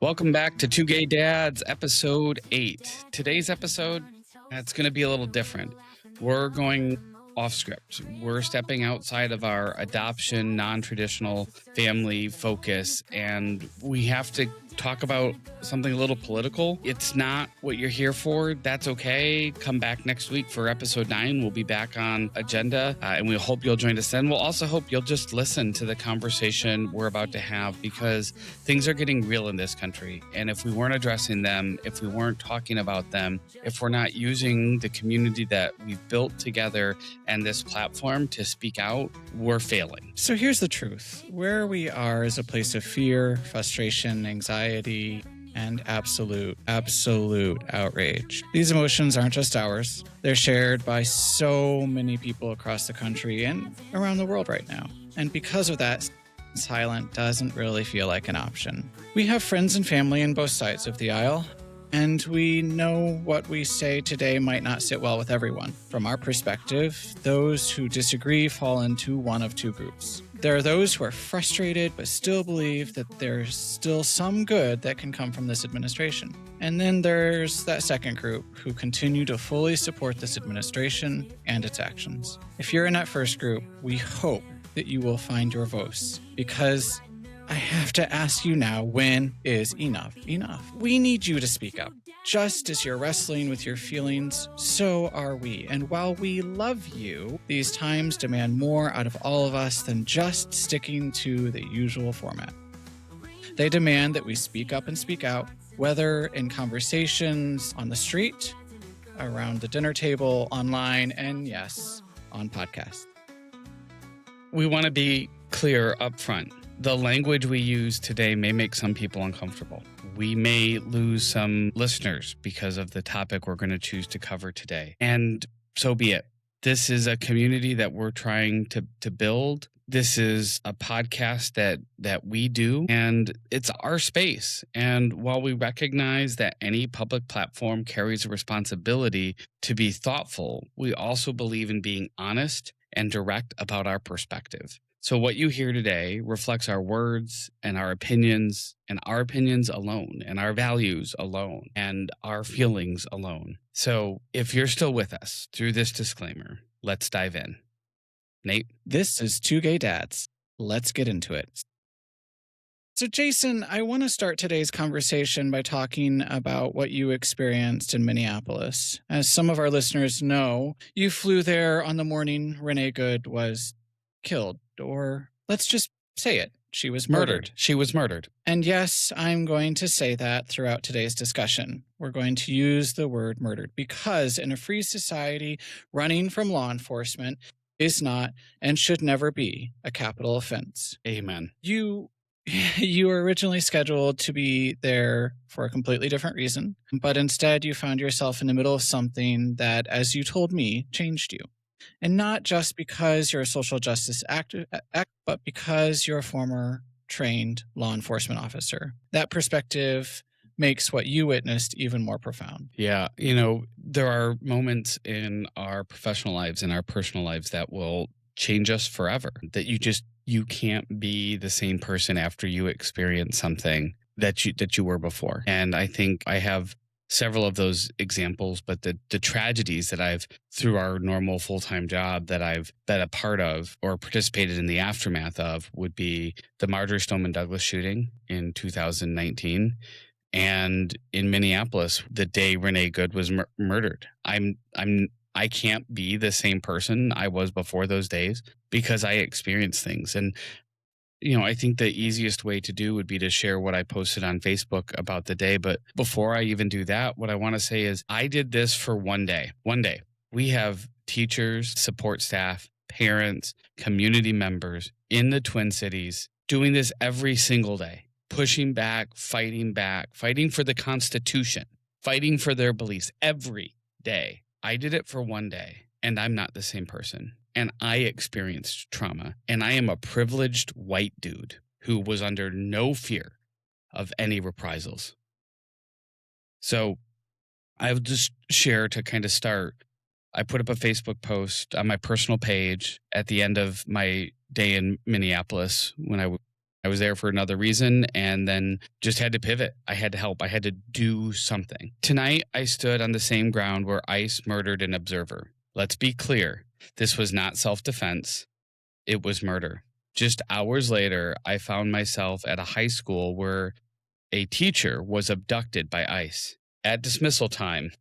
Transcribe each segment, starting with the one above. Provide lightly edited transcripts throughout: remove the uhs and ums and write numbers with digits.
Welcome back to Two Gay Dads, episode 8. Today's episode, it's going to be a little different. We're going off script. We're stepping outside of our adoption, non-traditional family focus, and we have to talk about something a little political. It's not what you're here for. That's okay. Come back next week for episode 9. We'll be back on agenda, and we hope you'll join us then. We'll also hope you'll just listen to the conversation we're about to have, because things are getting real in this country. And if we weren't addressing them, if we weren't talking about them, if we're not using the community that we've built together and this platform to speak out, we're failing. So here's the truth. Where we are is a place of fear, frustration, anxiety, and absolute outrage. These emotions aren't just ours. They're shared by so many people across the country and around the world right now. And because of that, silent doesn't really feel like an option. We have friends and family on both sides of the aisle, and we know what we say today might not sit well with everyone. From our perspective, those who disagree fall into one of two groups. There are those who are frustrated but still believe that there's still some good that can come from this administration. And then there's that second group who continue to fully support this administration and its actions. If you're in that first group, we hope that you will find your voice, because I have to ask you now, when is enough enough? We need you to speak up. Just as you're wrestling with your feelings, so are we. And while we love you, these times demand more out of all of us than just sticking to the usual format. They demand that we speak up and speak out, whether in conversations on the street, around the dinner table, online, and yes, on podcasts. We want to be clear up front. The language we use today may make some people uncomfortable. We may lose some listeners because of the topic we're going to choose to cover today. And so be it. This is a community that we're trying to build. This is a podcast that we do, and it's our space. And while we recognize that any public platform carries a responsibility to be thoughtful, we also believe in being honest and direct about our perspective. So what you hear today reflects our words and our opinions alone, and our values alone, and our feelings alone. So if you're still with us through this disclaimer, let's dive in. Nate? This is Two Gay Dads. Let's get into it. So Jason, I want to start today's conversation by talking about what you experienced in Minneapolis. As some of our listeners know, you flew there on the morning Renee Good was killed. Or let's just say it. She was murdered. She was murdered. And yes, I'm going to say that throughout today's discussion. We're going to use the word murdered because in a free society, running from law enforcement is not and should never be a capital offense. Amen. You were originally scheduled to be there for a completely different reason, but instead you found yourself in the middle of something that, as you told me, changed you. And not just because you're a social justice activist, but because you're a former trained law enforcement officer. That perspective makes what you witnessed even more profound. Yeah. There are moments in our professional lives and our personal lives that will change us forever, that you can't be the same person after you experience something that you were before. And I think I have several of those examples, but the tragedies that I've, through our normal full-time job, that I've been a part of or participated in the aftermath of would be the Marjory Stoneman Douglas shooting in 2019, and in Minneapolis, the day Renee Good was murdered. I can't be the same person I was before those days because I experienced things. And I think the easiest way to do would be to share what I posted on Facebook about the day. But before I even do that, what I want to say is I did this for one day. One day. We have teachers, support staff, parents, community members in the Twin Cities doing this every single day, pushing back, fighting for the Constitution, fighting for their beliefs every day. I did it for one day, and I'm not the same person. And I experienced trauma, and I am a privileged white dude who was under no fear of any reprisals. So I'll just share to kind of start. I put up a Facebook post on my personal page at the end of my day in Minneapolis when I I was there for another reason and then just had to pivot. I had to help. I had to do something. Tonight, I stood on the same ground where ICE murdered an observer. Let's be clear. This was not self-defense. It was murder. Just hours later, I found myself at a high school where a teacher was abducted by ICE. At dismissal time,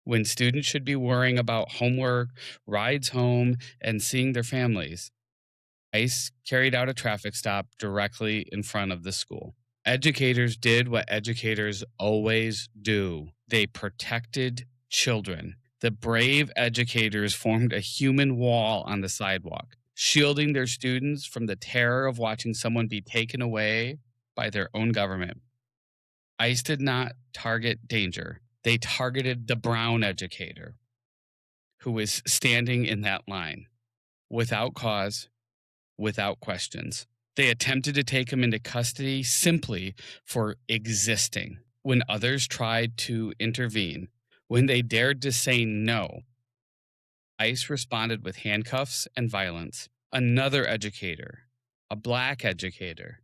when students should be worrying about homework, rides home, and seeing their families, ICE carried out a traffic stop directly in front of the school. Educators did what educators always do. They protected children. The brave educators formed a human wall on the sidewalk, shielding their students from the terror of watching someone be taken away by their own government. ICE did not target danger. They targeted the brown educator who was standing in that line without cause, without questions. They attempted to take him into custody simply for existing. When others tried to intervene, when they dared to say no, ICE responded with handcuffs and violence. Another educator, a black educator,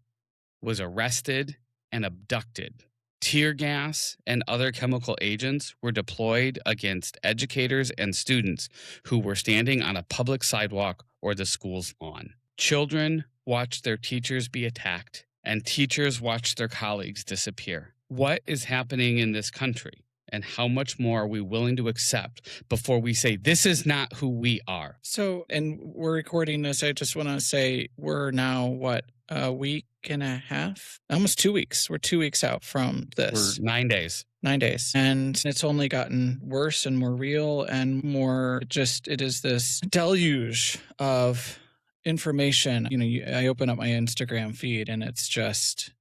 was arrested and abducted. Tear gas and other chemical agents were deployed against educators and students who were standing on a public sidewalk or the school's lawn. Children watched their teachers be attacked, and teachers watched their colleagues disappear. What is happening in this country, and how much more are we willing to accept before we say, this is not who we are? So, and we're recording this. I just want to say we're now, a week and a half? Almost 2 weeks. We're 2 weeks out from this. We're 9 days. 9 days. And it's only gotten worse and more real and more it is this deluge of information. I open up my Instagram feed and it's just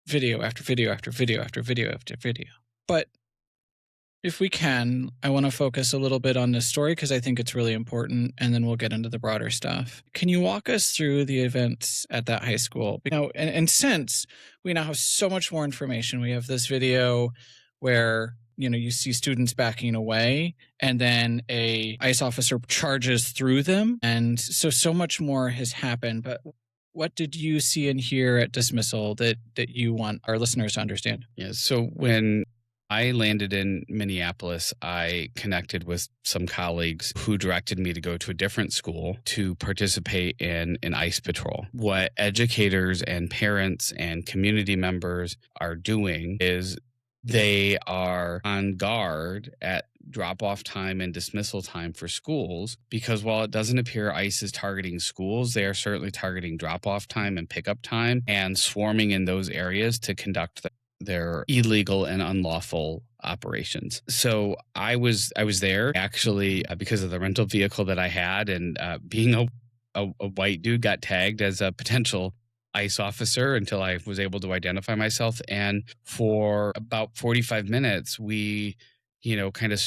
video after video after video after video after video. But if we can, I want to focus a little bit on this story because I think it's really important, and then we'll get into the broader stuff. Can you walk us through the events at that high school? And since we now have so much more information, we have this video where you see students backing away, and then a ICE officer charges through them, and so much more has happened. But what did you see and hear at dismissal that you want our listeners to understand? Yeah. So when I landed in Minneapolis, I connected with some colleagues who directed me to go to a different school to participate in an ICE patrol. What educators and parents and community members are doing is they are on guard at drop-off time and dismissal time for schools, because while it doesn't appear ICE is targeting schools, they are certainly targeting drop-off time and pickup time and swarming in those areas to conduct their illegal and unlawful operations. So I was there actually because of the rental vehicle that I had, and being a white dude, got tagged as a potential ICE officer until I was able to identify myself. And for about 45 minutes, we, kind of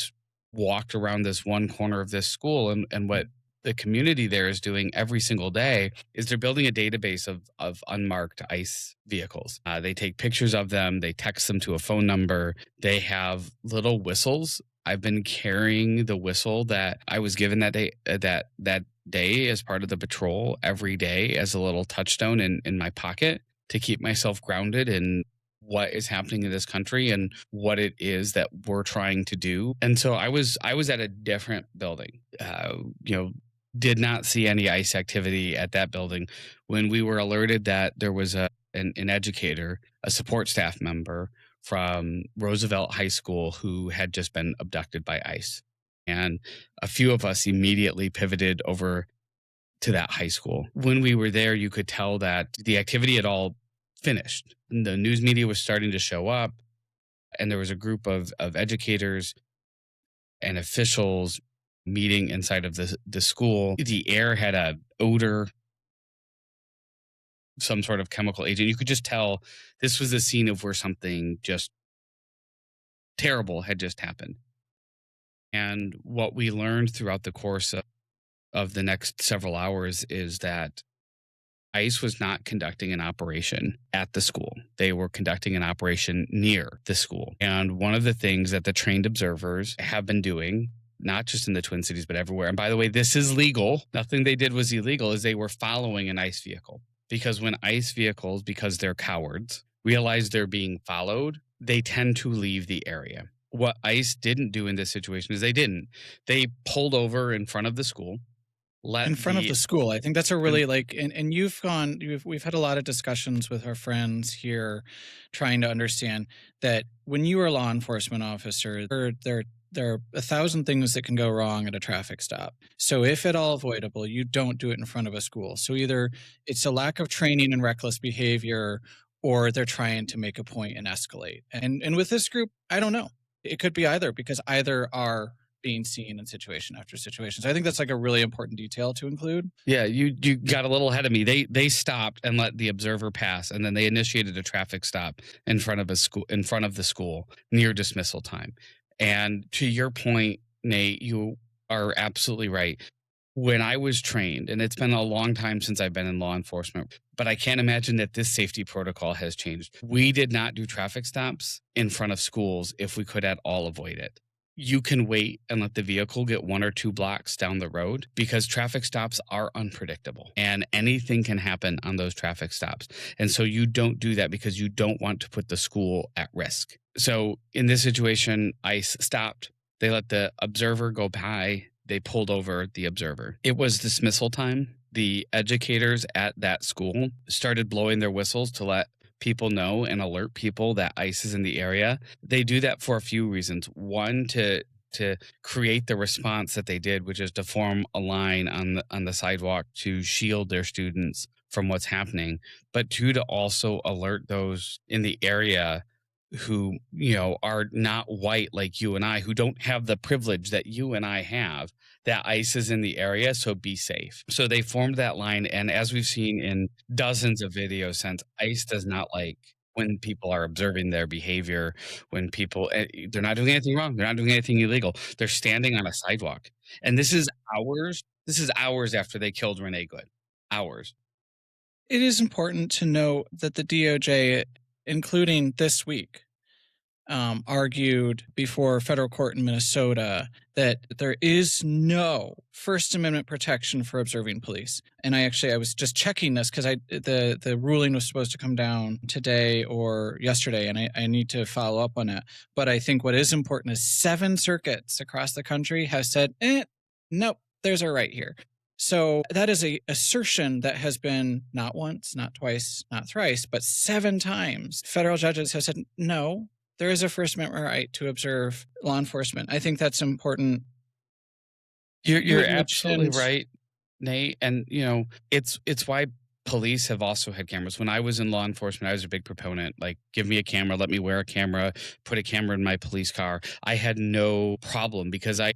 walked around this one corner of this school, and what the community there is doing every single day is they're building a database of unmarked ICE vehicles. They take pictures of them. They text them to a phone number. They have little whistles. I've been carrying the whistle that I was given that day as part of the patrol every day as a little touchstone in my pocket to keep myself grounded in what is happening in this country and what it is that we're trying to do. And so I was at a different building, did not see any ICE activity at that building when we were alerted that there was an educator, a support staff member from Roosevelt High School who had just been abducted by ICE. And a few of us immediately pivoted over to that high school. When we were there, you could tell that the activity had all finished. The news media was starting to show up, and there was a group of educators and officials meeting inside of the school. The air had a odor, some sort of chemical agent. You could just tell this was a scene of where something just terrible had just happened. And what we learned throughout the course of the next several hours is that ICE was not conducting an operation at the school. They were conducting an operation near the school. And one of the things that the trained observers have been doing, not just in the Twin Cities, but everywhere. And by the way, this is legal. Nothing they did was illegal, is they were following an ICE vehicle. because when ICE vehicles, because they're cowards, realize they're being followed, they tend to leave the area. What ICE didn't do in this situation is they didn't. They pulled over in front of the school, let In front of the the school, I think that's a and really, like, and we've had a lot of discussions with our friends here trying to understand that when you are a law enforcement officer, there are 1,000 things that can go wrong at a traffic stop. So if at all avoidable, you don't do it in front of a school. So either it's a lack of training and reckless behavior, or they're trying to make a point and escalate. And with this group, I don't know. It could be either, because either are being seen in situation after situation. So I think that's like a really important detail to include. Yeah, you got a little ahead of me. They stopped and let the observer pass, and then they initiated a traffic stop in front of the school near dismissal time. And to your point, Nate, you are absolutely right. When I was trained, and it's been a long time since I've been in law enforcement, but I can't imagine that this safety protocol has changed. We did not do traffic stops in front of schools if we could at all avoid it. You can wait and let the vehicle get 1 or 2 blocks down the road, because traffic stops are unpredictable and anything can happen on those traffic stops. And so you don't do that because you don't want to put the school at risk. So in this situation, ICE stopped. They let the observer go by. They pulled over the observer. It was dismissal time. The educators at that school started blowing their whistles to let people know and alert people that ICE is in the area. They do that for a few reasons. One, to create the response that they did, which is to form a line on the sidewalk to shield their students from what's happening. But two, to also alert those in the area who, are not white like you and I, who don't have the privilege that you and I have, that ICE is in the area, so be safe. So they formed that line, and as we've seen in dozens of videos since, ICE does not like when people are observing their behavior, when people they're not doing anything wrong, they're not doing anything illegal. They're standing on a sidewalk. And this is hours after they killed Renee Good. Hours. It is important to note that the DOJ, including this week, argued before a federal court in Minnesota that there is no First Amendment protection for observing police. And I was just checking this because the ruling was supposed to come down today or yesterday, and I need to follow up on it. But I think what is important is 7 circuits across the country have said, nope, there's a right here. So that is a assertion that has been not once, not twice, not thrice, but 7 times. Federal judges have said, no, there is a First Amendment right to observe law enforcement. I think that's important. You're had absolutely mentioned- right, Nate. And it's why police have also had cameras. When I was in law enforcement, I was a big proponent. Like, give me a camera, let me wear a camera, put a camera in my police car. I had no problem because I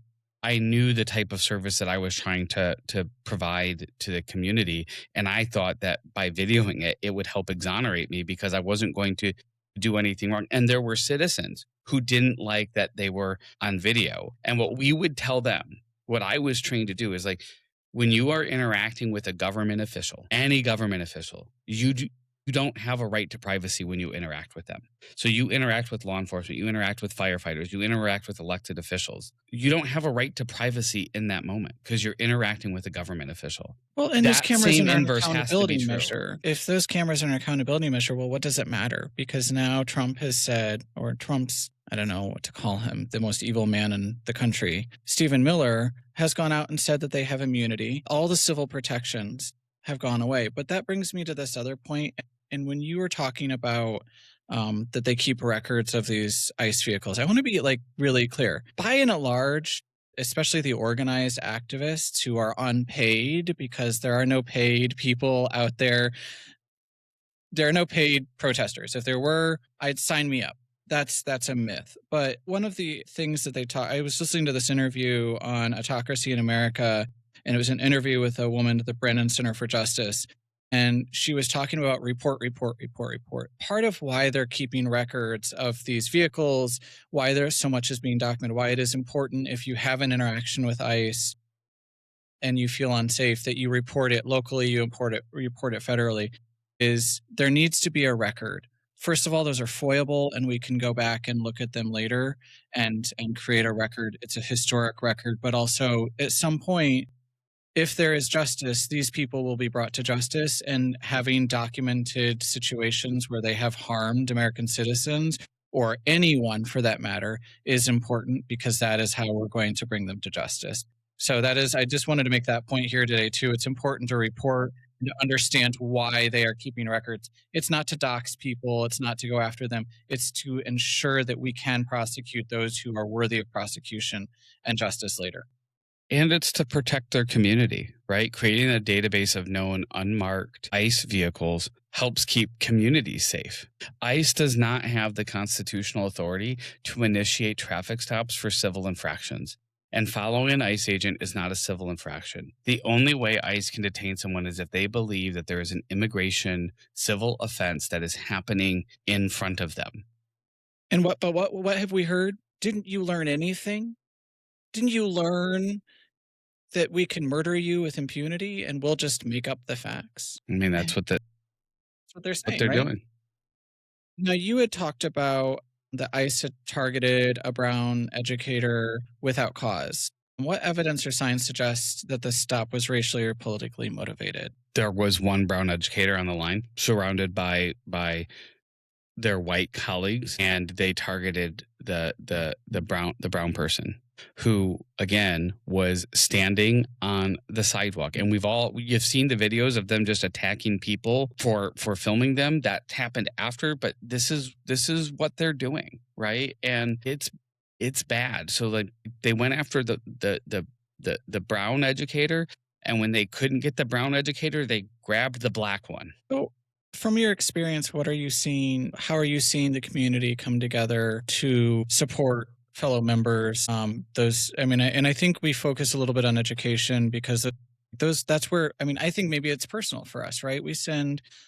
knew the type of service that I was trying to provide to the community. And I thought that by videoing it, it would help exonerate me because I wasn't going to do anything wrong. And there were citizens who didn't like that they were on video. And what we would tell them, what I was trained to do is, like, when you are interacting with a government official, any government official, you don't have a right to privacy when you interact with them. So you interact with law enforcement, you interact with firefighters, you interact with elected officials. You don't have a right to privacy in that moment because you're interacting with a government official. Well, and those That cameras same are an inverse has to be accountability true. measure. If those cameras are an accountability measure, well, what does it matter? Because now Trump has said, or Trump's, I don't know what to call him, the most evil man in the country, Stephen Miller, has gone out and said that they have immunity. All the civil protections have gone away. But that brings me to this other point. And when you were talking about that they keep records of these ICE vehicles, I want to be really clear. By and large, especially the organized activists who are unpaid, because there are no paid people out there. There are no paid protesters. If there were, I'd sign me up. That's a myth. But one of the things that they taught, I was listening to this interview on Autocracy in America, and it was an interview with a woman at the Brennan Center for Justice. And she was talking about report. Part of why they're keeping records of these vehicles, why there's so much is being documented, why it is important if you have an interaction with ICE and you feel unsafe that you report it locally, you report it federally, is there needs to be a record. First of all, those are foiable and we can go back and look at them later and create a record. It's a historic record, but also at some point, if there is justice, these people will be brought to justice. And having documented situations where they have harmed American citizens or anyone for that matter is important because that is how we're going to bring them to justice. So that is, I just wanted to make that point here today too. It's important to report and to understand why they are keeping records. It's not to dox people, it's not to go after them, it's to ensure that we can prosecute those who are worthy of prosecution and justice later. And it's to protect their community, right? Creating a database of known unmarked ICE vehicles helps keep communities safe. ICE does not have the constitutional authority to initiate traffic stops for civil infractions. And following an ICE agent is not a civil infraction. The only way ICE can detain someone is if they believe that there is an immigration civil offense that is happening in front of them. And what have we heard? Didn't you learn anything? Didn't you learn that we can murder you with impunity and we'll just make up the facts? I mean, That's what they're what saying, they're right? doing. Now, you had talked about the ICE had targeted a brown educator without cause. What evidence or signs suggest that the stop was racially or politically motivated? There was one brown educator on the line surrounded by their white colleagues, and they targeted the brown person who again was standing on the sidewalk. And you've seen the videos of them just attacking people for filming them. That happened after, but this is what they're doing, right? And it's bad. So like they went after the brown educator, and when they couldn't get the brown educator, they grabbed the black one. So, from your experience, what are you seeing? How are you seeing the community come together to support fellow members? And I think we focus a little bit on education because that's where, I think maybe it's personal for us, right?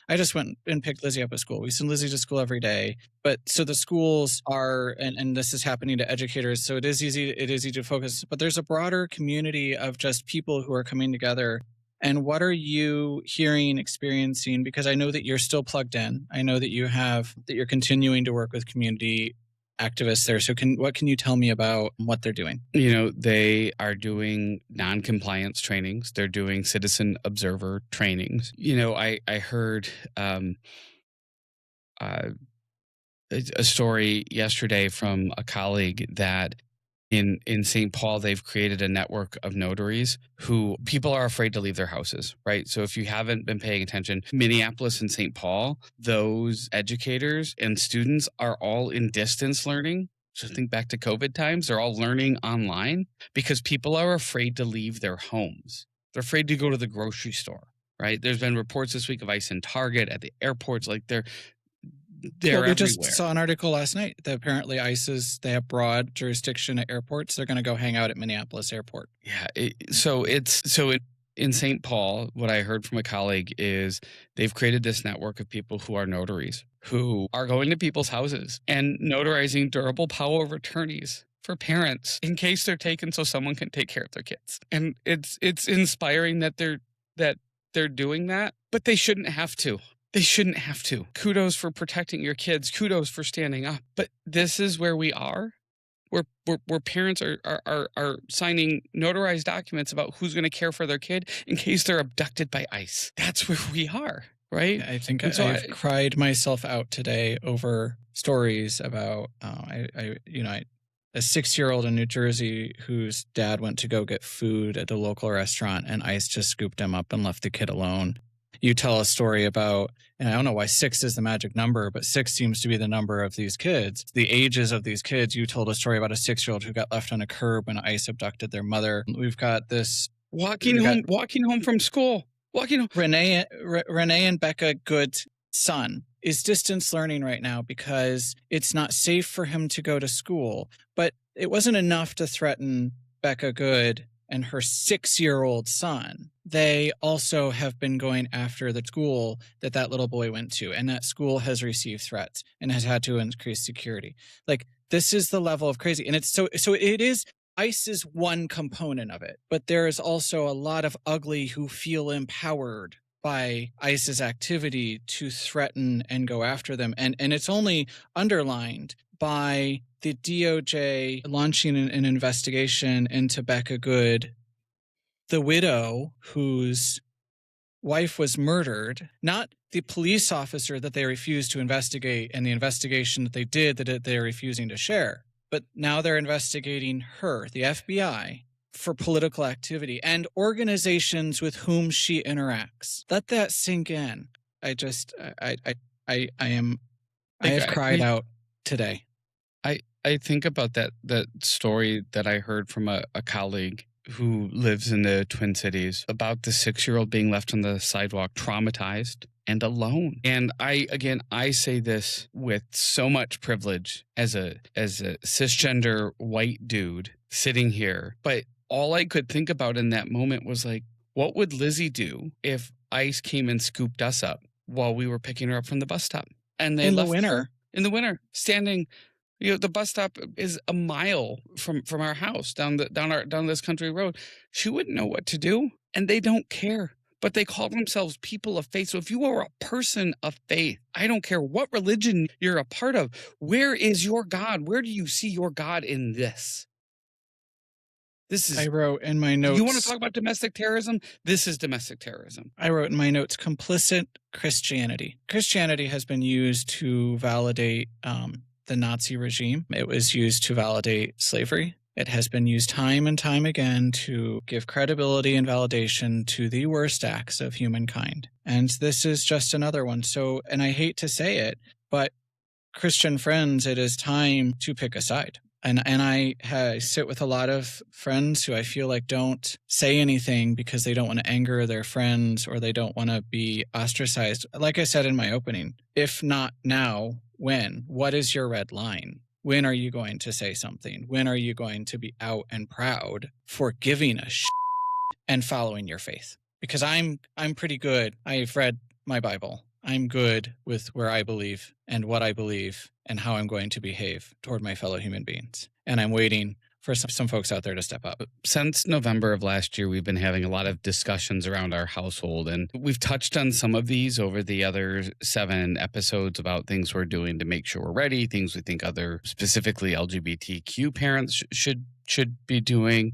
I just went and picked Lizzie up at school. We send Lizzie to school every day. But so the schools are, and this is happening to educators. So it is easy to focus, but there's a broader community of just people who are coming together. And what are you hearing, experiencing? Because I know that you're still plugged in. I know that you're continuing to work with community activists there. So what can you tell me about what they're doing? They are doing non-compliance trainings. They're doing citizen observer trainings. I heard a story yesterday from a colleague that in St. Paul, they've created a network of notaries who people are afraid to leave their houses, right? So if you haven't been paying attention, Minneapolis and St. Paul, those educators and students are all in distance learning. So think back to COVID times, they're all learning online because people are afraid to leave their homes. They're afraid to go to the grocery store, right? There's been reports this week of ICE in Target, at the airports, like they're We everywhere. just saw an article last night that apparently they have broad jurisdiction at airports. They're going to go hang out at Minneapolis Airport. Yeah. In St. Paul, what I heard from a colleague is they've created this network of people who are notaries who are going to people's houses and notarizing durable power of attorneys for parents in case they're taken so someone can take care of their kids. And it's inspiring that they're doing that, but they shouldn't have to. They shouldn't have to. Kudos for protecting your kids. Kudos for standing up. But this is where we are, where parents are signing notarized documents about who's going to care for their kid in case they're abducted by ICE. That's where we are, right? I think I've cried myself out today over stories about a 6-year-old in New Jersey whose dad went to go get food at the local restaurant and ICE just scooped him up and left the kid alone. You tell a story about, and I don't know why 6 is the magic number, but 6 seems to be the number of these kids, the ages of these kids. You told a story about a 6-year-old who got left on a curb when ICE abducted their mother. We've got this walking home from school. Renee and Becca Good's son is distance learning right now because it's not safe for him to go to school. But it wasn't enough to threaten Becca Good and her 6-year-old son. They also have been going after the school that little boy went to, and that school has received threats and has had to increase security. Like, this is the level of crazy. And it's so it is, ICE is one component of it, but there is also a lot of ugly who feel empowered by ICE's activity to threaten and go after them. And it's only underlined by the DOJ launching an investigation into Becca Good the widow whose wife was murdered, not the police officer that they refused to investigate and the investigation that they did that they're refusing to share. But now they're investigating her, the FBI, for political activity and organizations with whom she interacts. Let that sink in. I have cried out today. I think about that story that I heard from a colleague who lives in the Twin Cities about the 6-year-old being left on the sidewalk, traumatized and alone. And I say this with so much privilege as a cisgender white dude sitting here. But all I could think about in that moment was like, what would Lizzie do if ICE came and scooped us up while we were picking her up from the bus stop? And they left her in the winter, standing. The bus stop is a mile from our house down this country road. She wouldn't know what to do, and they don't care. But they call themselves people of faith. So if you are a person of faith, I don't care what religion you're a part of. Where is your God? Where do you see your God in this? I wrote in my notes. You want to talk about domestic terrorism? This is domestic terrorism. I wrote in my notes, complicit Christianity. Christianity has been used to validate the Nazi regime. It was used to validate slavery. It has been used time and time again to give credibility and validation to the worst acts of humankind. And this is just another one. So, and I hate to say it, but Christian friends, it is time to pick a side. And I sit with a lot of friends who I feel like don't say anything because they don't want to anger their friends or they don't want to be ostracized. Like I said in my opening, if not now, when? What is your red line? When are you going to say something? When are you going to be out and proud for giving a shit and following your faith? Because I'm pretty good. I've read my Bible. I'm good with where I believe and what I believe and how I'm going to behave toward my fellow human beings. And I'm waiting for some folks out there to step up. Since November of last year, we've been having a lot of discussions around our household, and we've touched on some of these over the other 7 episodes about things we're doing to make sure we're ready, things we think other specifically LGBTQ parents should be doing.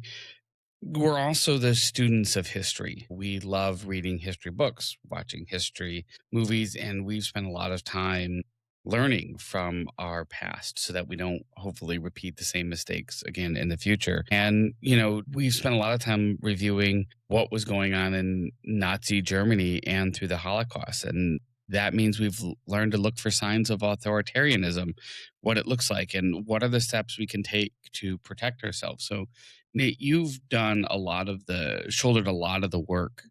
We're also the students of history. We love reading history books, watching history movies, and we've spent a lot of time learning from our past so that we don't hopefully repeat the same mistakes again in the future. And, we've spent a lot of time reviewing what was going on in Nazi Germany and through the Holocaust. And that means we've learned to look for signs of authoritarianism, what it looks like, and what are the steps we can take to protect ourselves. So, Nate, you've shouldered a lot of the work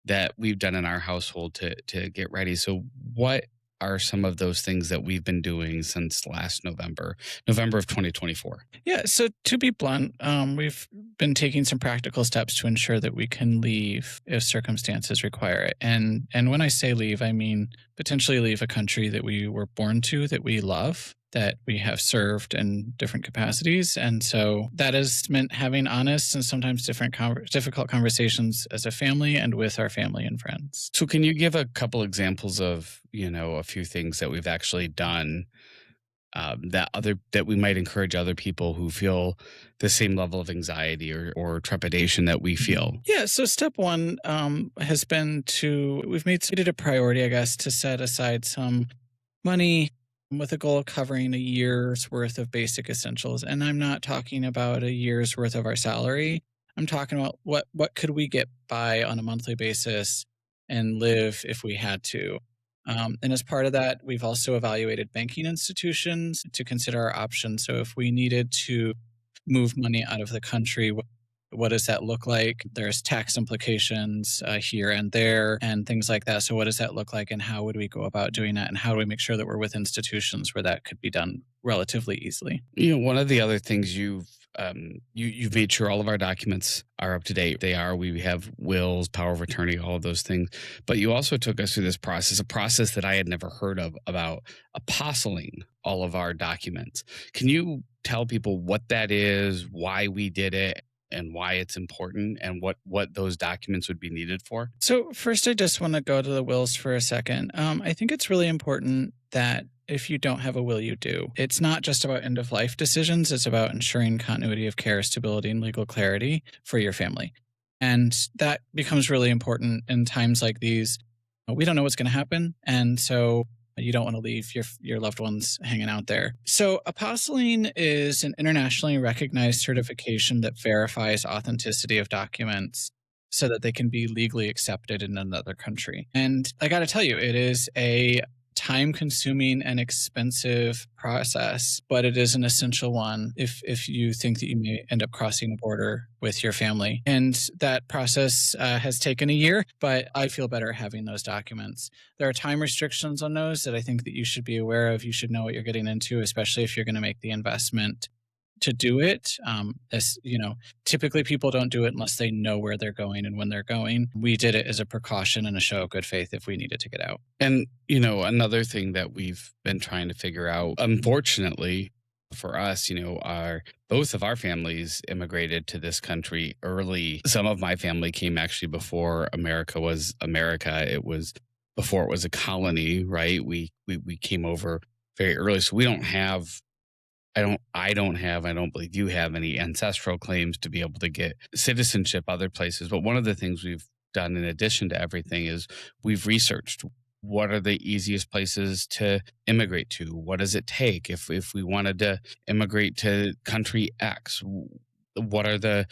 that we've done in our household to get ready. So what are some of those things that we've been doing since last November of 2024? Yeah, so to be blunt, we've been taking some practical steps to ensure that we can leave if circumstances require it. And when I say leave, I mean potentially leave a country that we were born to, that we love, that we have served in different capacities. And so that has meant having honest and sometimes difficult conversations as a family and with our family and friends. So can you give a couple examples of, a few things that we've actually done that we might encourage other people who feel the same level of anxiety or trepidation that we feel? Yeah. So step 1 has been we've made it a priority, I guess, to set aside some money with a goal of covering a year's worth of basic essentials. And I'm not talking about a year's worth of our salary. I'm talking about what could we get by on a monthly basis and live if we had to. And as part of that, we've also evaluated banking institutions to consider our options. So if we needed to move money out of the country, what does that look like? There's tax implications here and there and things like that. So what does that look like and how would we go about doing that? And how do we make sure that we're with institutions where that could be done relatively easily? One of the other things you've made sure all of our documents are up to date. They are. We have wills, power of attorney, all of those things. But you also took us through this process, a process that I had never heard of, about apostilling all of our documents. Can you tell people what that is, why we did it, and why it's important, and what those documents would be needed for? So first, I just want to go to the wills for a second. I think it's really important that if you don't have a will, you do. It's not just about end-of-life decisions. It's about ensuring continuity of care, stability, and legal clarity for your family. And that becomes really important in times like these. We don't know what's going to happen. And so you don't want to leave your loved ones hanging out there. So, apostilling is an internationally recognized certification that verifies authenticity of documents so that they can be legally accepted in another country. And I got to tell you, it is a time consuming and expensive process, but it is an essential one if you think that you may end up crossing a border with your family. And that process has taken a year, but I feel better having those documents. There are time restrictions on those that I think that you should be aware of. You should know what you're getting into, especially if you're going to make the investment to do it. As you know, typically people don't do it unless they know where they're going and when they're going. We did it as a precaution and a show of good faith if we needed to get out. And, another thing that we've been trying to figure out, unfortunately for us, both of our families immigrated to this country early. Some of my family came actually before America was America. It was before it was a colony, right? We came over very early. So we don't have I don't believe you have any ancestral claims to be able to get citizenship other places. But one of the things we've done in addition to everything is we've researched what are the easiest places to immigrate to? What does it take if we wanted to immigrate to country X? What are the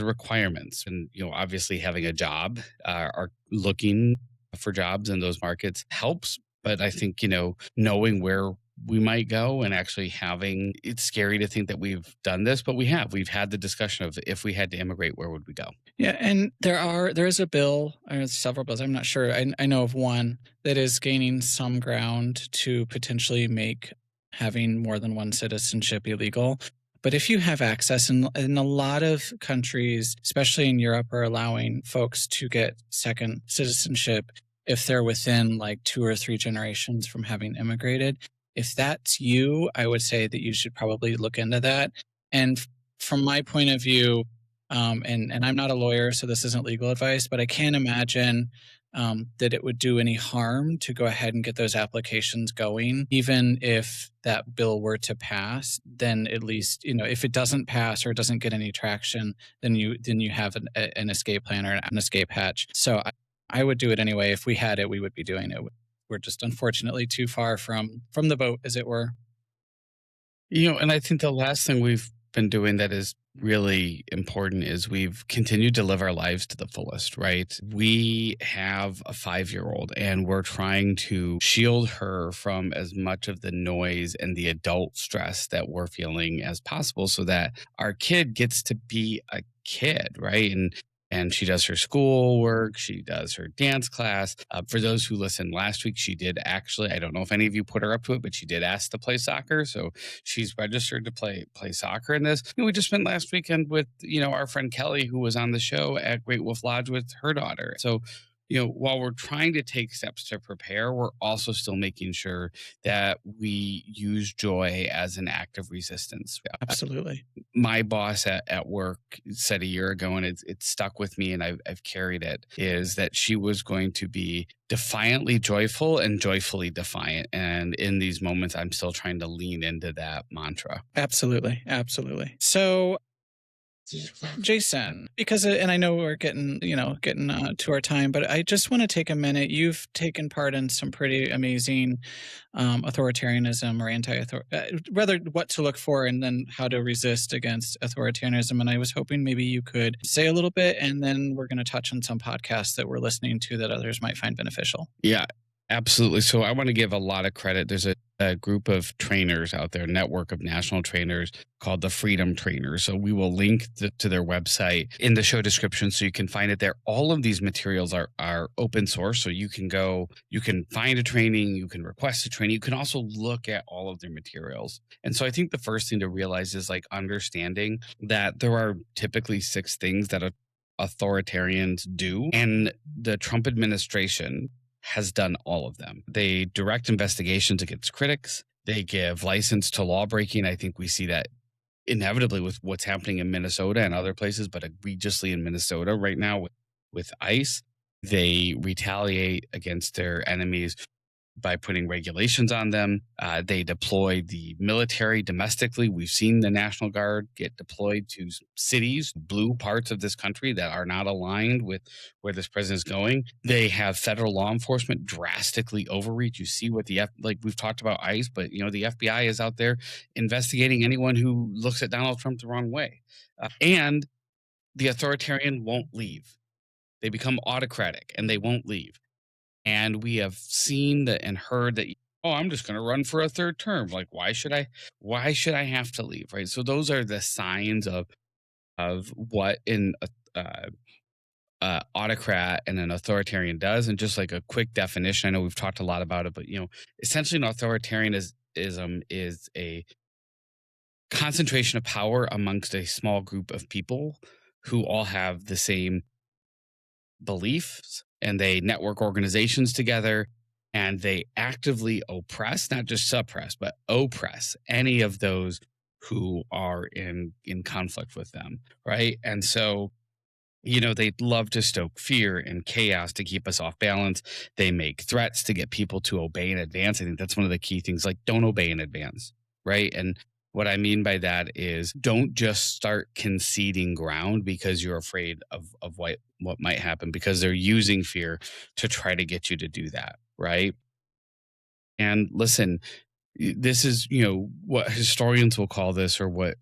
requirements? And obviously having a job, or looking for jobs in those markets helps. But I think knowing where we might go and actually it's scary to think that we've done this, but we've had the discussion of if we had to immigrate, where would we go? Yeah, and there is a bill, or several bills, I'm not sure. I know of one that is gaining some ground to potentially make having more than one citizenship illegal. But if you have access, in a lot of countries, especially in Europe, are allowing folks to get second citizenship if they're within like 2 or 3 generations from having immigrated. If that's you, I would say that you should probably look into that. And from my point of view, and I'm not a lawyer, so this isn't legal advice, but I can't imagine that it would do any harm to go ahead and get those applications going. Even if that bill were to pass, then at least, if it doesn't pass or it doesn't get any traction, then you have an escape plan or an escape hatch. So I would do it anyway. If we had it, we would be doing it. We're just unfortunately too far from the boat, as it were. And I think the last thing we've been doing that is really important is we've continued to live our lives to the fullest, right? We have a 5-year-old and we're trying to shield her from as much of the noise and the adult stress that we're feeling as possible so that our kid gets to be a kid, right? And she does her schoolwork. She does her dance class. For those who listened last week, she did actually, I don't know if any of you put her up to it, but she did ask to play soccer. So she's registered to play soccer in this. We just spent last weekend with, our friend Kelly, who was on the show at Great Wolf Lodge with her daughter. So, while we're trying to take steps to prepare, we're also still making sure that we use joy as an act of resistance. Absolutely. My boss at work said a year ago, and it stuck with me and I've carried it, is that she was going to be defiantly joyful and joyfully defiant. And in these moments, I'm still trying to lean into that mantra. Absolutely. Absolutely. So, Jason, because and I know we're getting to our time, but I just want to take a minute. You've taken part in some pretty amazing authoritarianism or rather what to look for and then how to resist against authoritarianism. And I was hoping maybe you could say a little bit, and then we're going to touch on some podcasts that we're listening to that others might find beneficial. Yeah, absolutely. So I want to give a lot of credit. There's a group of trainers out there, a network of national trainers called the Freedom Trainers. So we will link to their website in the show description so you can find it there. All of these materials are open source. So you can find a training, you can request a training, you can also look at all of their materials. And so I think the first thing to realize is understanding that there are typically 6 things that authoritarians do. And the Trump administration has done all of them. They direct investigations against critics. They give license to lawbreaking. I think we see that inevitably with what's happening in Minnesota and other places, but egregiously in Minnesota right now with ICE. They retaliate against their enemies by putting regulations on them. They deploy the military domestically. We've seen the National Guard get deployed to cities, blue parts of this country that are not aligned with where this president is going. They have federal law enforcement drastically overreach. You see what like we've talked about ICE, but the FBI is out there investigating anyone who looks at Donald Trump the wrong way. And the authoritarian won't leave. They become autocratic and they won't leave. And we have seen that and heard that, oh, I'm just going to run for a third term. Like, why should I have to leave? Right. So those are the signs of what an autocrat and an authoritarian does. And just like a quick definition, I know we've talked a lot about it, but essentially an authoritarianism is a concentration of power amongst a small group of people who all have the same beliefs, and they network organizations together, and they actively oppress, not just suppress, but oppress any of those who are in conflict with them, right? And so they love to stoke fear and chaos to keep us off balance. They make threats to get people to obey in advance. I think that's one of the key things, like don't obey in advance, right? And what I mean by that is don't just start conceding ground because you're afraid of what might happen, because they're using fear to try to get you to do that, right? And listen, this is what historians will call this, or what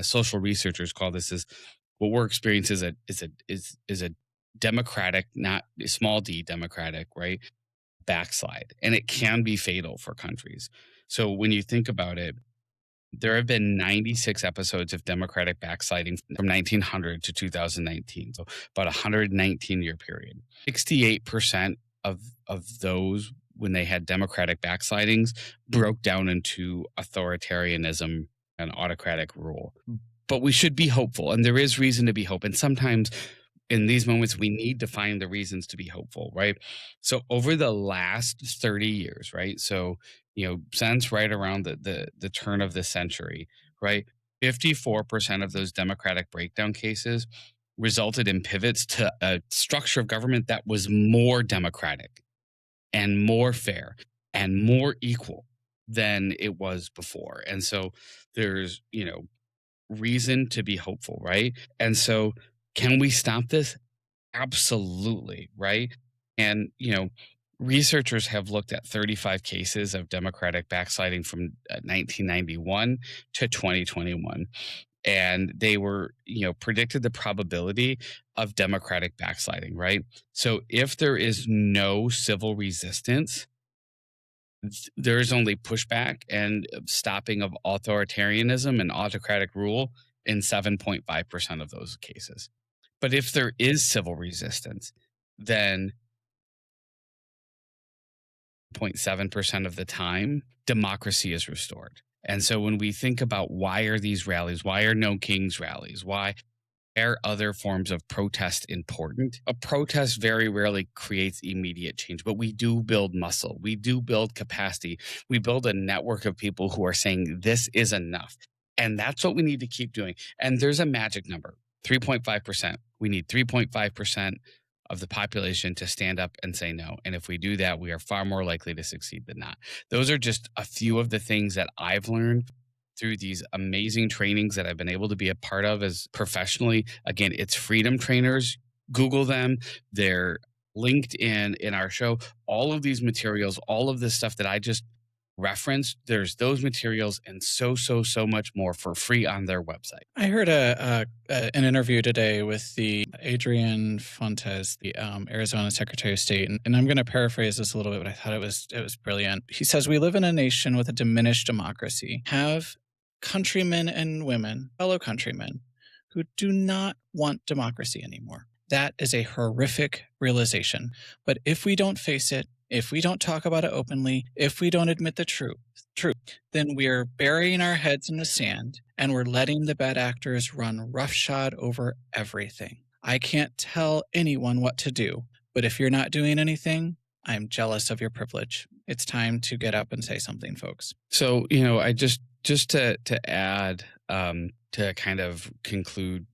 social researchers call this, is what we're experiencing is a democratic, not small d democratic, right, backslide, and it can be fatal for countries. So when you think about it, there have been 96 episodes of democratic backsliding from 1900 to 2019, so about a 119-year period. 68% of those, when they had democratic backslidings, broke down into authoritarianism and autocratic rule. But we should be hopeful, and there is reason to be hope. And sometimes in these moments, we need to find the reasons to be hopeful, right? So over the last 30 years, right? So, since right around the turn of the century, right? 54% of those democratic breakdown cases resulted in pivots to a structure of government that was more democratic and more fair and more equal than it was before. And so there's, reason to be hopeful, right? And so can we stop this? Absolutely, right? And, researchers have looked at 35 cases of democratic backsliding from 1991 to 2021. And they were, predicted the probability of democratic backsliding, right? So if there is no civil resistance, there is only pushback and stopping of authoritarianism and autocratic rule in 7.5% of those cases. But if there is civil resistance, then 0.7% of the time, democracy is restored. And so when we think about why are these rallies, why are No Kings rallies, why are other forms of protest important? A protest very rarely creates immediate change, but we do build muscle. We do build capacity. We build a network of people who are saying this is enough. And that's what we need to keep doing. And there's a magic number, 3.5%. We need 3.5% of the population to stand up and say no. And if we do that, we are far more likely to succeed than not. Those are just a few of the things that I've learned through these amazing trainings that I've been able to be a part of as professionally. Again, it's Freedom Trainers. Google them. They're linked in our show. All of these materials, all of this stuff that I just referenced, there's those materials and so much more for free on their website. I heard an interview today with the Adrian Fontes, the Arizona Secretary of State, and I'm going to paraphrase this a little bit, but I thought it was brilliant. He says, "We live in a nation with a diminished democracy. Have countrymen and women, fellow countrymen, who do not want democracy anymore. That is a horrific realization. But if we don't face it, if we don't talk about it openly, if we don't admit the truth, then we are burying our heads in the sand and we're letting the bad actors run roughshod over everything. I can't tell anyone what to do, but if you're not doing anything, I'm jealous of your privilege. It's time to get up and say something, folks." So, I just to add, to kind of conclude,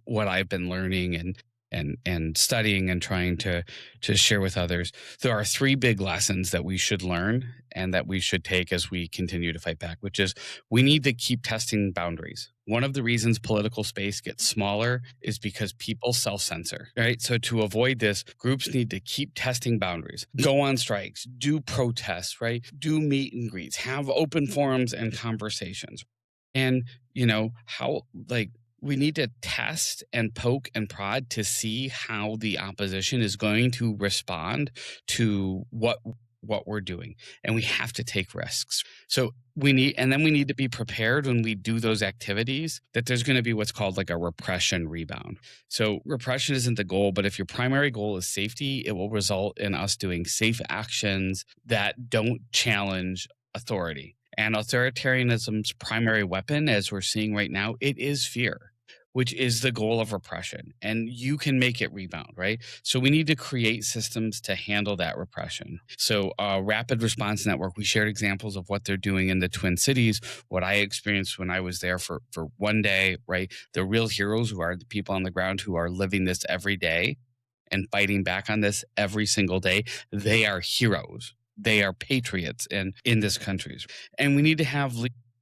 what I've been learning, and and studying and trying to share with others. There are three big lessons that we should learn and that we should take as we continue to fight back, which is we need to keep testing boundaries. One of the reasons political space gets smaller is because people self censor, right? So, to avoid this, groups need to keep testing boundaries, go on strikes, do protests, right? Do meet and greets, have open forums and conversations. And, how, like, we need to test and poke and prod to see how the opposition is going to respond to what we're doing, and we have to take risks. So we need to be prepared when we do those activities that there's going to be what's called like a repression rebound. So repression isn't the goal, but if your primary goal is safety, it will result in us doing safe actions that don't challenge authority. And authoritarianism's primary weapon, as we're seeing right now, it is fear, which is the goal of repression. And you can make it rebound, right? So we need to create systems to handle that repression. So Rapid Response Network, we shared examples of what they're doing in the Twin Cities, what I experienced when I was there for one day, right? The real heroes who are the people on the ground who are living this every day and fighting back on this every single day. They are heroes. They are patriots in this country. And we need to have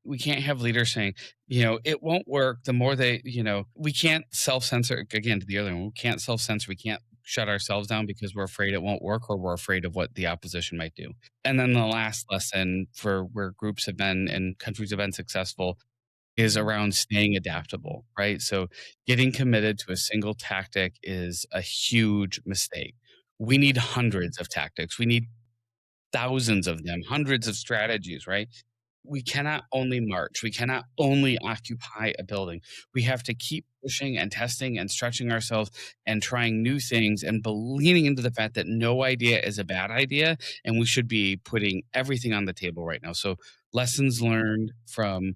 we can't have leaders saying, it won't work. The more they, we can't self-censor. Again, to the other one, we can't self-censor. We can't shut ourselves down because we're afraid it won't work or we're afraid of what the opposition might do. And then the last lesson for where groups have been and countries have been successful is around staying adaptable, right? So getting committed to a single tactic is a huge mistake. We need hundreds of tactics. We need thousands of them, hundreds of strategies, right? We cannot only march. We cannot only occupy a building. We have to keep pushing and testing and stretching ourselves and trying new things and leaning into the fact that no idea is a bad idea. And we should be putting everything on the table right now. So lessons learned from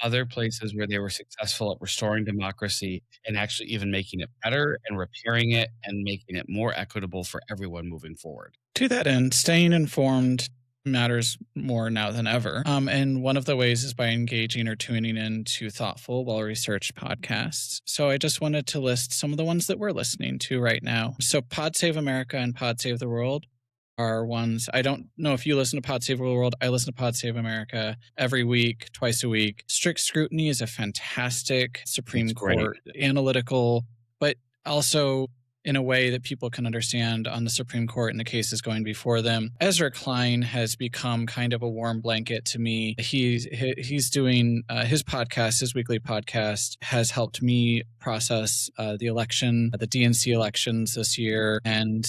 other places where they were successful at restoring democracy and actually even making it better and repairing it and making it more equitable for everyone moving forward. To that end, staying informed matters more now than ever. And one of the ways is by engaging or tuning in to thoughtful, well-researched podcasts. So I just wanted to list some of the ones that we're listening to right now. So Pod Save America and Pod Save the World are ones. I don't know if you listen to Pod Save the World. I listen to Pod Save America every week, twice a week. Strict Scrutiny is a fantastic Supreme Court analytical, but also in a way that people can understand on the Supreme Court and the cases going before them. Ezra Klein has become kind of a warm blanket to me. He's doing his podcast, his weekly podcast, has helped me process the election, the DNC elections this year, and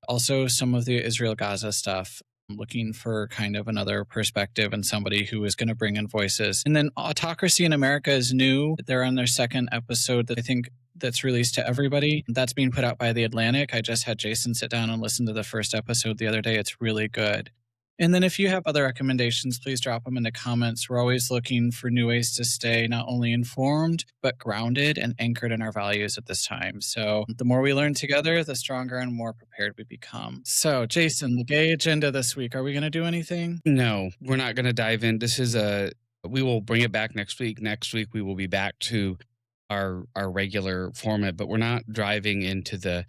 also some of the Israel-Gaza stuff. I'm looking for kind of another perspective and somebody who is going to bring in voices. And then Autocracy in America is new. They're on their second episode that I think that's released to everybody. That's being put out by The Atlantic. I just had Jason sit down and listen to the first episode the other day. It's really good. And then if you have other recommendations, please drop them in the comments. We're always looking for new ways to stay not only informed, but grounded and anchored in our values at this time. So the more we learn together, the stronger and more prepared we become. So Jason, the gay agenda this week, are we going to do anything? No, we're not going to dive in. We will bring it back next week. Next week, we will be back to our regular format, but we're not driving into the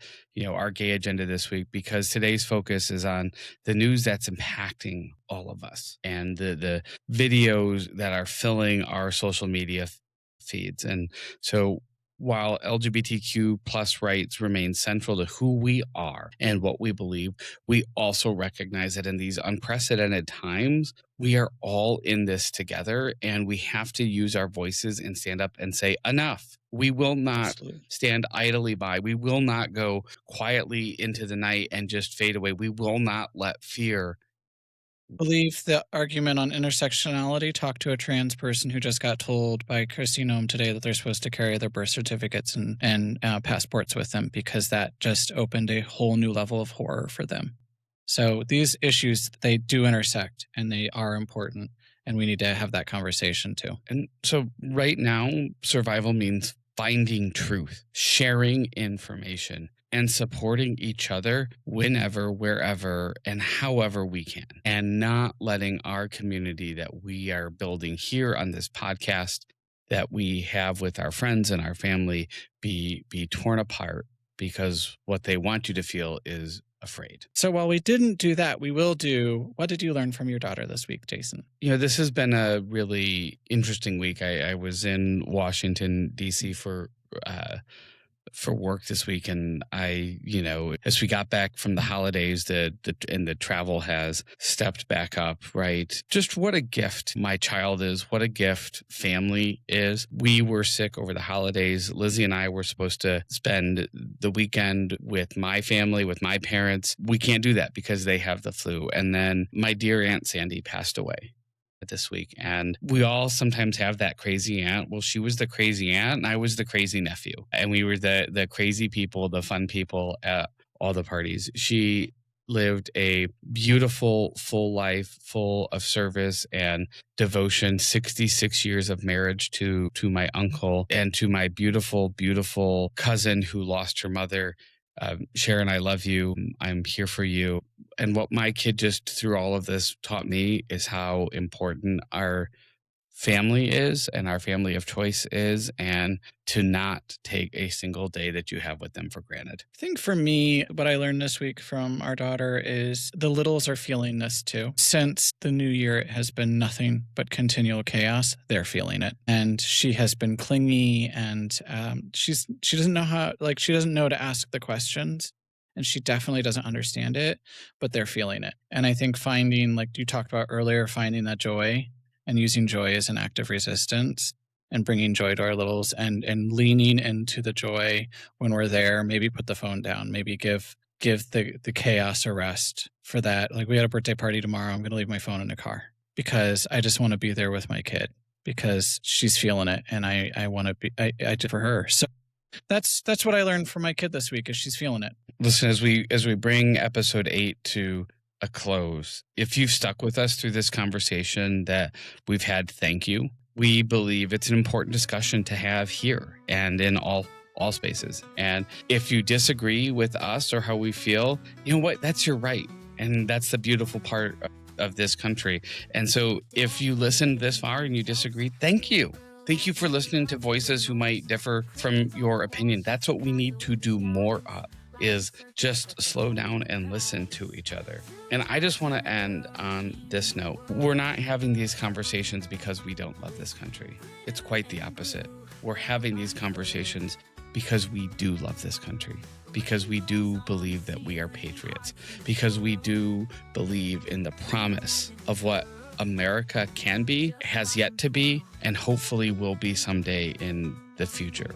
our gay agenda this week because today's focus is on the news that's impacting all of us and the videos that are filling our social media feeds. And so while LGBTQ plus rights remain central to who we are and what we believe, we also recognize that in these unprecedented times, we are all in this together and we have to use our voices and stand up and say, enough. We will not stand idly by. We will not go quietly into the night and just fade away. We will not let fear. Believe the argument on intersectionality. Talk to a trans person who just got told by Christine Ohm today that they're supposed to carry their birth certificates and passports with them because that just opened a whole new level of horror for them. So these issues, they do intersect and they are important and we need to have that conversation too. And so right now, survival means finding truth, sharing information, and supporting each other whenever, wherever, and however we can, and not letting our community that we are building here on this podcast that we have with our friends and our family be torn apart because what they want you to feel is afraid. So while we didn't do that, we will do, what did you learn from your daughter this week, Jason? This has been a really interesting week. I was in Washington, D.C. for work this week, and as we got back from the holidays, the travel has stepped back up, right? Just what a gift my child is, what a gift family is. We were sick over the holidays. Lizzie and I were supposed to spend the weekend with my family, with my parents. We can't do that because they have the flu. And then my dear Aunt Sandy passed away this week. And we all sometimes have that crazy aunt. Well, she was the crazy aunt and I was the crazy nephew. And we were the crazy people, the fun people at all the parties. She lived a beautiful, full life, full of service and devotion, 66 years of marriage to my uncle and to my beautiful, beautiful cousin who lost her mother. Sharon, I love you. I'm here for you. And what my kid just through all of this taught me is how important our family is and our family of choice is, and to not take a single day that you have with them for granted. I think for me, what I learned this week from our daughter is the littles are feeling this too. Since the new year, it has been nothing but continual chaos. They're feeling it. And she has been clingy and she doesn't know she doesn't know to ask the questions. And she definitely doesn't understand it, but they're feeling it. And I think finding, like you talked about earlier, finding that joy and using joy as an act of resistance and bringing joy to our littles and leaning into the joy when we're there, maybe put the phone down, maybe give the chaos a rest for that. Like we had a birthday party tomorrow. I'm going to leave my phone in the car because I just want to be there with my kid because she's feeling it. And I want to be, I did for her. So that's what I learned from my kid this week is she's feeling it. Listen, as we bring episode 8 to a close, if you've stuck with us through this conversation that we've had, thank you. We believe it's an important discussion to have here and in all spaces. And if you disagree with us or how we feel, you know what? That's your right. And that's the beautiful part of this country. And so if you listened this far and you disagree, thank you. Thank you for listening to voices who might differ from your opinion. That's what we need to do more of, is just slow down and listen to each other. And I just want to end on this note. We're not having these conversations because we don't love this country. It's quite the opposite. We're having these conversations because we do love this country, because we do believe that we are patriots, because we do believe in the promise of what America can be, has yet to be, and hopefully will be someday in the future.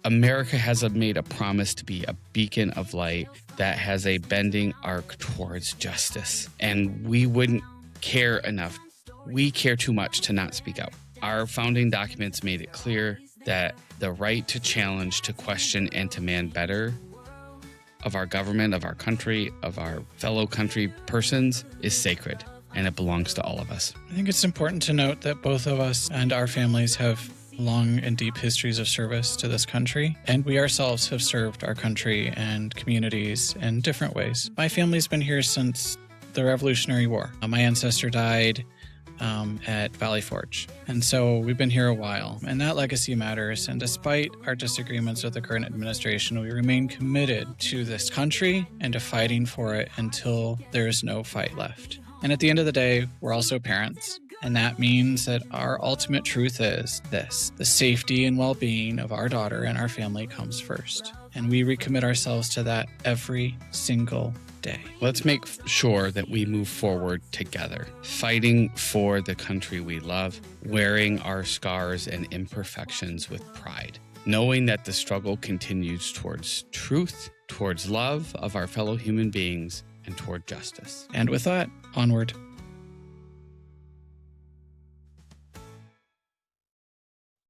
America has made a promise to be a beacon of light that has a bending arc towards justice. And we wouldn't care enough. We care too much to not speak out. Our founding documents made it clear that the right to challenge, to question, and to demand better of our government, of our country, of our fellow country persons is sacred. And it belongs to all of us. I think it's important to note that both of us and our families have long and deep histories of service to this country, and we ourselves have served our country and communities in different ways. My family's been here since the Revolutionary War. My ancestor died at Valley Forge, and so we've been here a while, and that legacy matters. And despite our disagreements with the current administration, we remain committed to this country and to fighting for it until there is no fight left. And at the end of the day, we're also parents. And that means that our ultimate truth is this: the safety and well-being of our daughter and our family comes first. And we recommit ourselves to that every single day. Let's make sure that we move forward together, fighting for the country we love, wearing our scars and imperfections with pride, knowing that the struggle continues towards truth, towards love of our fellow human beings, and toward justice. And with that, onward.